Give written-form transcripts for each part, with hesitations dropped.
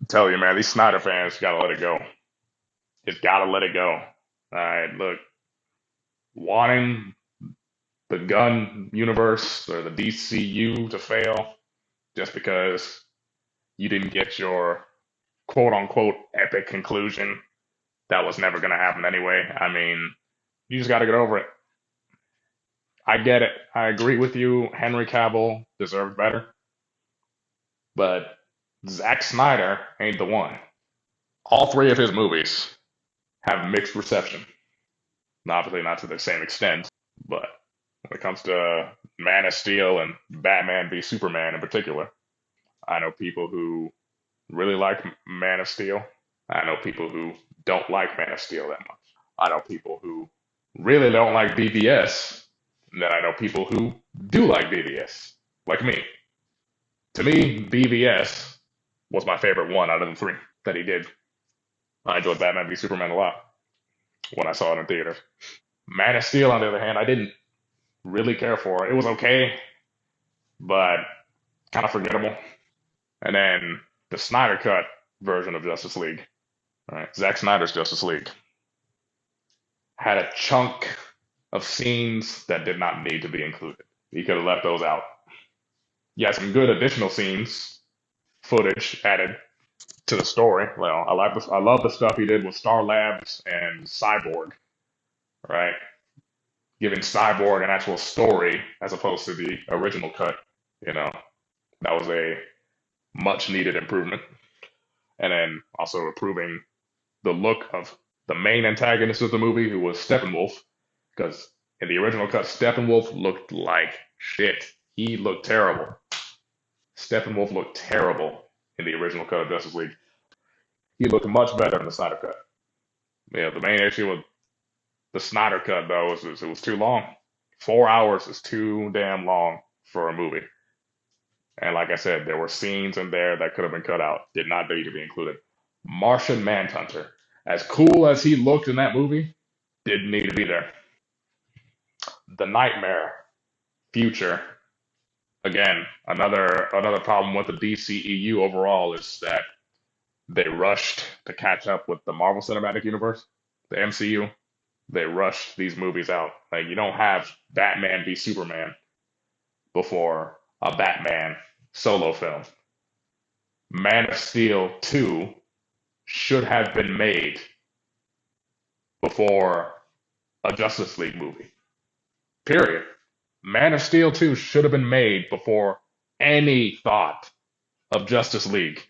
Tell you, man, these Snyder fans gotta let it go. Just gotta let it go. All right, look, wanting the gun universe or the DCU to fail just because you didn't get your quote unquote epic conclusion that was never gonna happen anyway. I mean, you just gotta get over it. I get it. I agree with you. Henry Cavill deserved better, but Zack Snyder ain't the one. All three of his movies have mixed reception. Obviously, not to the same extent, but when it comes to Man of Steel and Batman v Superman in particular, I know people who really like Man of Steel. I know people who don't like Man of Steel that much. I know people who really don't like BVS. And then I know people who do like BVS, like me. To me, BVS was my favorite one out of the three that he did. I enjoyed Batman v Superman a lot when I saw it in theaters. Man of Steel, on the other hand, I didn't really care for. It was okay, but kind of forgettable. And then the Snyder Cut version of Justice League, right? Zack Snyder's Justice League had a chunk of scenes that did not need to be included. He could have left those out. You had some good additional scenes, footage added to the story. Well, I love the stuff he did with Star Labs and Cyborg, right? Giving Cyborg an actual story as opposed to the original cut. You know, that was a much needed improvement. And then also improving the look of the main antagonist of the movie, who was Steppenwolf, because in the original cut, Steppenwolf looked like shit. He looked terrible. Steppenwolf looked terrible in the original cut of Justice League. He looked much better in the Snyder cut. Yeah, the main issue with the Snyder cut though is it was too long. 4 hours is too damn long for a movie. And like I said, there were scenes in there that could have been cut out, did not need to be included. Martian Manhunter, as cool as he looked in that movie, didn't need to be there. The Nightmare, Future, again, another problem with the DCEU overall is that they rushed to catch up with the Marvel Cinematic Universe, the MCU. They rushed these movies out. Like you don't have Batman v Superman before a Batman solo film. Man of Steel 2 should have been made before a Justice League movie. Period. Man of Steel 2 should have been made before any thought of Justice League.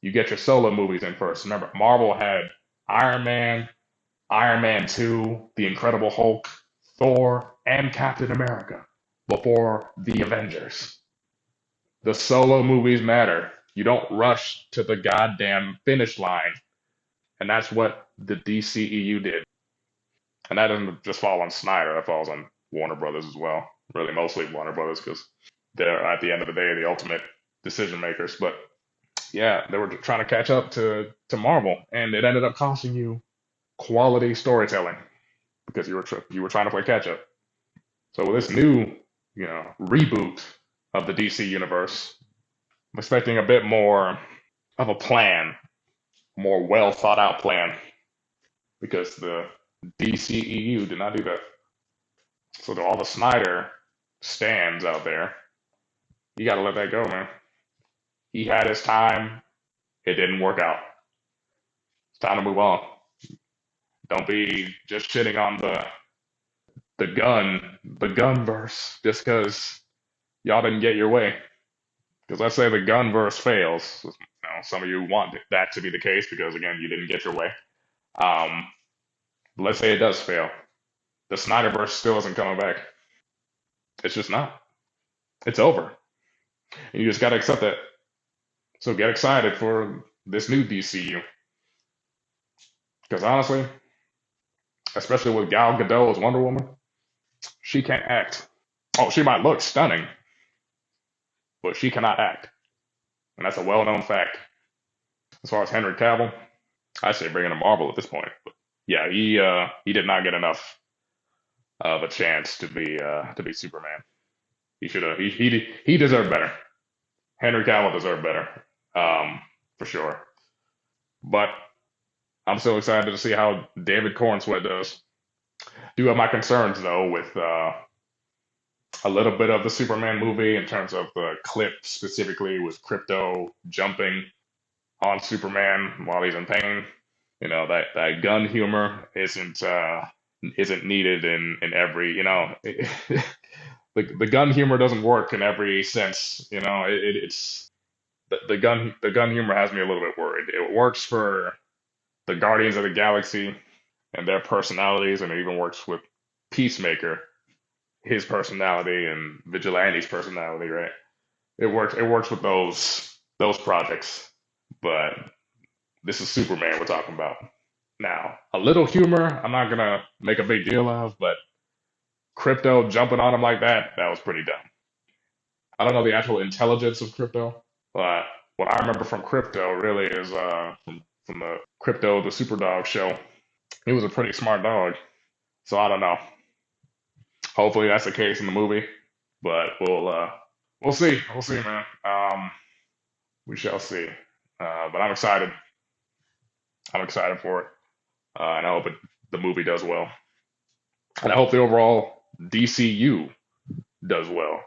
You get your solo movies in first. Remember, Marvel had Iron Man, Iron Man 2, The Incredible Hulk, Thor, and Captain America before the Avengers. The solo movies matter. You don't rush to the goddamn finish line. And that's what the DCEU did. And that doesn't just fall on Snyder, that falls on Warner Brothers as well. Really, mostly Warner Brothers, because they're, at the end of the day, the ultimate decision makers. But yeah, they were trying to catch up to Marvel, and it ended up costing you quality storytelling because you were trying to play catch up. So with this new, reboot of the DC universe, I'm expecting a bit more of a plan, more well thought out plan, because the DCEU did not do that. So to all the Snyder stands out there, you got to let that go, man. He had his time. It didn't work out. It's time to move on. Don't be just shitting on the gun verse just because y'all didn't get your way. Because let's say the gun verse fails. Some of you want that to be the case because again, you didn't get your way. Um, let's say it does fail. The SnyderVerse still isn't coming back. It's just not. It's over. And you just gotta accept that. So get excited for this new DCU. Because honestly, especially with Gal Gadot as Wonder Woman, she can't act. Oh, she might look stunning, but she cannot act. And that's a well-known fact. As far as Henry Cavill, I say bring in a Marvel at this point. But yeah, he did not get enough of a chance to be Superman. He should have he deserved better. Henry Cavill deserved better. for sure. But I'm still excited to see how David Cornsweet does. Do have my concerns though with a little bit of the Superman movie in terms of the clip specifically with Crypto jumping on Superman while he's in pain. That gun humor isn't needed in every the gun humor doesn't work in every sense. It's the gun humor has me a little bit worried. It works for the Guardians of the Galaxy and their personalities, and it even works with Peacemaker, his personality, and Vigilante's personality, right? It works with those projects, but this is Superman we're talking about. Now, a little humor, I'm not gonna make a big deal of, but Crypto jumping on him like that was pretty dumb. I don't know the actual intelligence of Crypto, but what I remember from Crypto really is from the Crypto the Superdog show. He was a pretty smart dog. So I don't know. Hopefully that's the case in the movie, but we'll see. We'll see, man. We shall see. But I'm excited. I'm excited for it, and I hope the movie does well, and I hope the overall DCU does well.